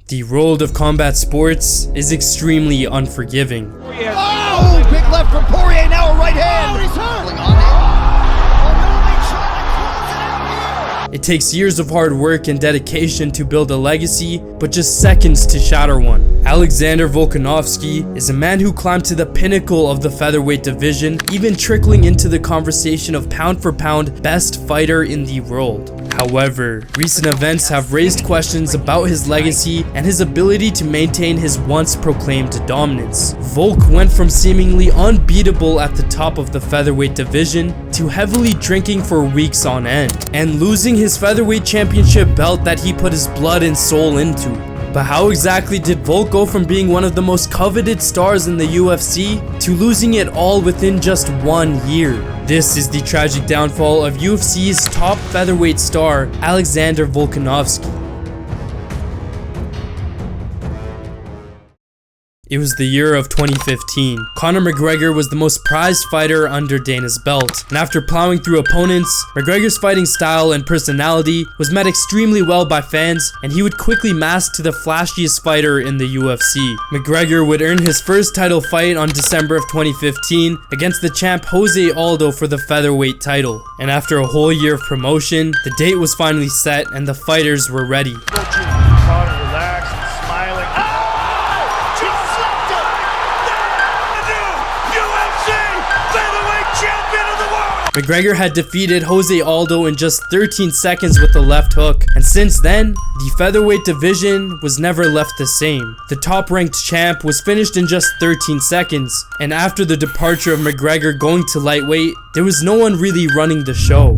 The world of combat sports is extremely unforgiving. Oh, big left from Poirier, now a right hand. Oh, he's hurt. It takes years of hard work and dedication to build a legacy, but just seconds to shatter one. Alexander Volkanovski is a man who climbed to the pinnacle of the featherweight division, even trickling into the conversation of pound for pound best fighter in the world. However, recent events have raised questions about his legacy and his ability to maintain his once proclaimed dominance. Volk went from seemingly unbeatable at the top of the featherweight division to heavily drinking for weeks on end, and losing his featherweight championship belt that he put his blood and soul into. But how exactly did Volk go from being one of the most coveted stars in the UFC to losing it all within just 1 year? This is the tragic downfall of UFC's top featherweight star, Alexander Volkanovski. It was the year of 2015. Conor McGregor was the most prized fighter under Dana's belt, and after plowing through opponents, McGregor's fighting style and personality was met extremely well by fans, and he would quickly mask to the flashiest fighter in the UFC. McGregor would earn his first title fight on December of 2015 against the champ Jose Aldo for the featherweight title. And after a whole year of promotion, the date was finally set and the fighters were ready. McGregor had defeated Jose Aldo in just 13 seconds with a left hook, and since then, the featherweight division was never left the same. The top-ranked champ was finished in just 13 seconds, and after the departure of McGregor going to lightweight, there was no one really running the show.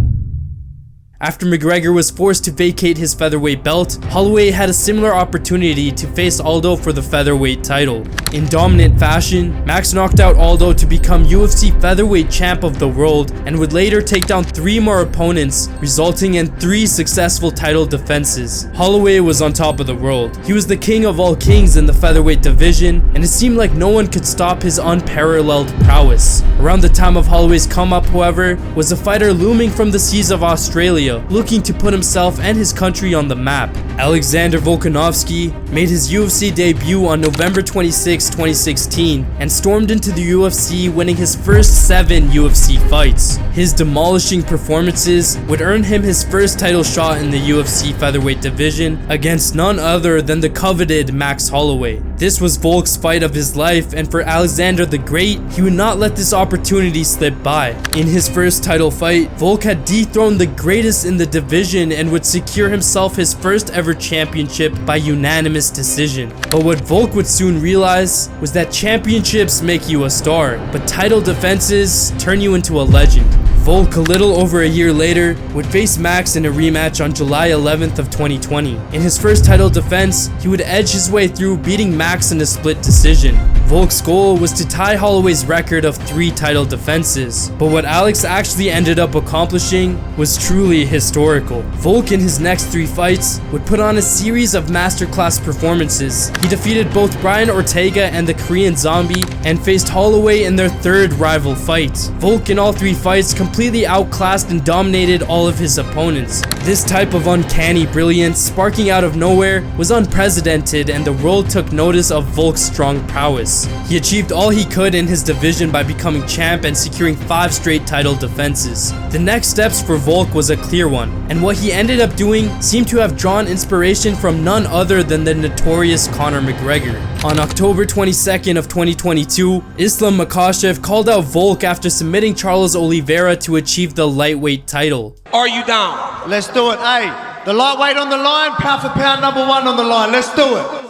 After McGregor was forced to vacate his featherweight belt, Holloway had a similar opportunity to face Aldo for the featherweight title. In dominant fashion, Max knocked out Aldo to become UFC featherweight champ of the world and would later take down 3 more opponents, resulting in 3 successful title defenses. Holloway was on top of the world. He was the king of all kings in the featherweight division, and it seemed like no one could stop his unparalleled prowess. Around the time of Holloway's come-up, however, was a fighter looming from the seas of Australia, looking to put himself and his country on the map. Alexander Volkanovski made his UFC debut on November 26, 2016 and stormed into the UFC, winning his first 7 UFC fights. His demolishing performances would earn him his first title shot in the UFC featherweight division against none other than the coveted Max Holloway. This was Volk's fight of his life, and for Alexander the Great, he would not let this opportunity slip by. In his first title fight, Volk had dethroned the greatest in the division and would secure himself his first ever championship by unanimous decision. But what Volk would soon realize was that championships make you a star, but title defenses turn you into a legend. Volk, a little over a year later, would face Max in a rematch on July 11th of 2020. In his first title defense, he would edge his way through, beating Max in a split decision. Volk's goal was to tie Holloway's record of 3 title defenses, but what Alex actually ended up accomplishing was truly historical. Volk in his next 3 fights would put on a series of masterclass performances. He defeated both Brian Ortega and the Korean Zombie and faced Holloway in their 3rd rival fight. Volk in all 3 fights completely outclassed and dominated all of his opponents. This type of uncanny brilliance sparking out of nowhere was unprecedented, and the world took notice of Volk's strong prowess. He achieved all he could in his division by becoming champ and securing 5 straight title defenses. The next steps for Volk was a clear one, and what he ended up doing seemed to have drawn inspiration from none other than the notorious Conor McGregor. On October 22nd of 2022, Islam Makhachev called out Volk after submitting Charles Oliveira to achieve the lightweight title. Are you down? Let's do it. Hey, the lightweight on the line, pound for pound number 1 on the line. Let's do it.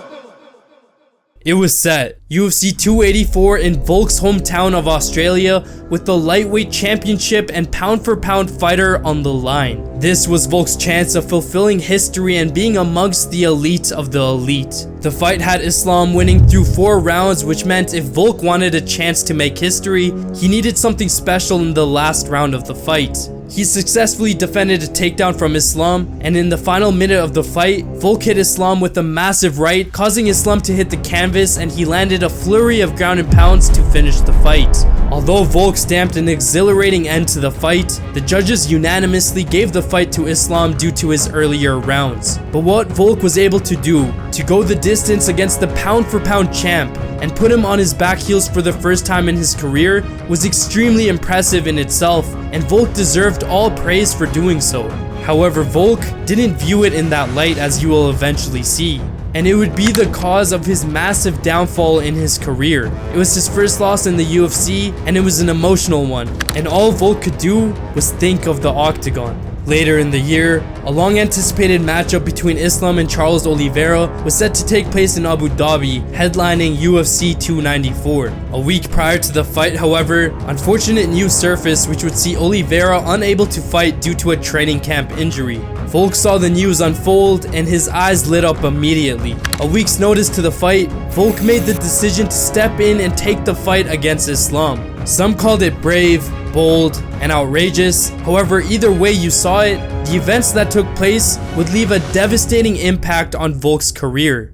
It was set. UFC 284 in Volk's hometown of Australia, with the lightweight championship and pound for pound fighter on the line. This was Volk's chance of fulfilling history and being amongst the elite of the elite. The fight had Islam winning through 4 rounds, which meant if Volk wanted a chance to make history, he needed something special in the last round of the fight. He successfully defended a takedown from Islam, and in the final minute of the fight, Volk hit Islam with a massive right, causing Islam to hit the canvas, and he landed a flurry of ground and pounds to finish the fight. Although Volk stamped an exhilarating end to the fight, the judges unanimously gave the fight to Islam due to his earlier rounds. But what Volk was able to do To go the distance against the pound for pound champ and put him on his back heels for the first time in his career was extremely impressive in itself, and Volk deserved all praise for doing so. However, Volk didn't view it in that light, as you will eventually see, and it would be the cause of his massive downfall in his career. It was his first loss in the UFC, and it was an emotional one, and all Volk could do was think of the octagon. Later in the year, a long-anticipated matchup between Islam and Charles Oliveira was set to take place in Abu Dhabi, headlining UFC 294. A week prior to the fight, however, unfortunate news surfaced which would see Oliveira unable to fight due to a training camp injury. Volk saw the news unfold and his eyes lit up immediately. A week's notice to the fight, Volk made the decision to step in and take the fight against Islam. Some called it brave, bold, and outrageous. However, either way you saw it, the events that took place would leave a devastating impact on Volk's career.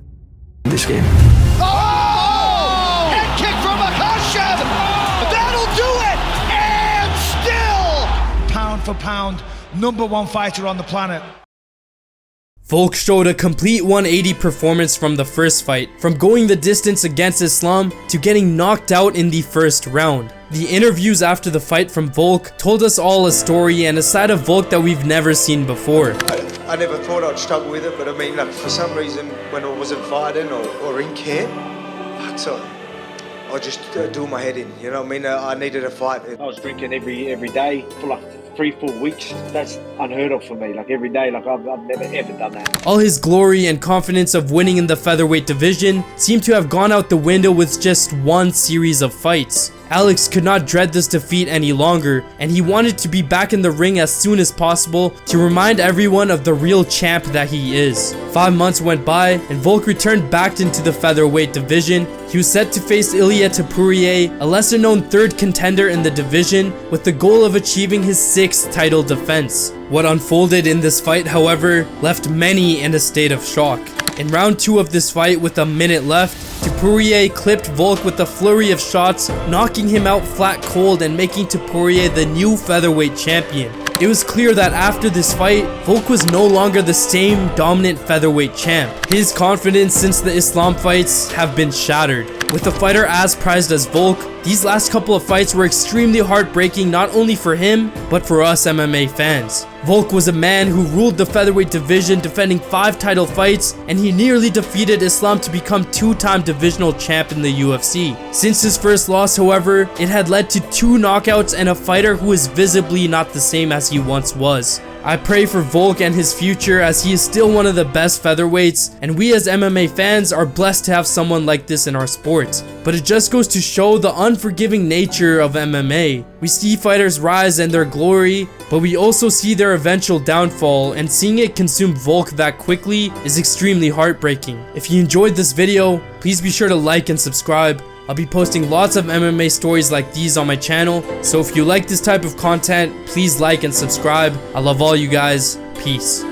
This game. Oh! Head kick from Makhachev! That'll do it! And still! Pound for pound, #1 fighter on the planet. Volk showed a complete 180 performance from the first fight, from going the distance against Islam to getting knocked out in the first round. The interviews after the fight from Volk told us all a story and a side of Volk that we've never seen before. I never thought I'd struggle with it, but I mean, like, for some reason, when I wasn't fighting or in camp, I just do my head in, you know what I mean? I needed a fight. I was drinking every day for like 3-4 weeks. That's unheard of for me, like every day, like I've never ever done that. All his glory and confidence of winning in the featherweight division seemed to have gone out the window with just one series of fights. Alex could not dread this defeat any longer, and he wanted to be back in the ring as soon as possible to remind everyone of the real champ that he is. 5 months went by, and Volk returned back into the featherweight division. He was set to face Ilia Topuria, a lesser-known third contender in the division, with the goal of achieving his 6th title defense. What unfolded in this fight, however, left many in a state of shock. In round 2 of this fight, with a minute left, Topuria clipped Volk with a flurry of shots, knocking him out flat cold and making Topuria the new featherweight champion. It was clear that after this fight, Volk was no longer the same dominant featherweight champ. His confidence since the Islam fights have been shattered. With a fighter as prized as Volk, these last couple of fights were extremely heartbreaking, not only for him, but for us MMA fans. Volk was a man who ruled the featherweight division, defending 5 title fights, and he nearly defeated Islam to become 2-time divisional champ in the UFC. Since his first loss, however, it had led to 2 knockouts and a fighter who is visibly not the same as he once was. I pray for Volk and his future, as he is still one of the best featherweights, and we as MMA fans are blessed to have someone like this in our sport. But it just goes to show the unforgiving nature of MMA. We see fighters rise and their glory, but we also see their eventual downfall, and seeing it consume Volk that quickly is extremely heartbreaking. If you enjoyed this video, please be sure to like and subscribe. I'll be posting lots of MMA stories like these on my channel, so if you like this type of content, please like and subscribe. I love all you guys. Peace.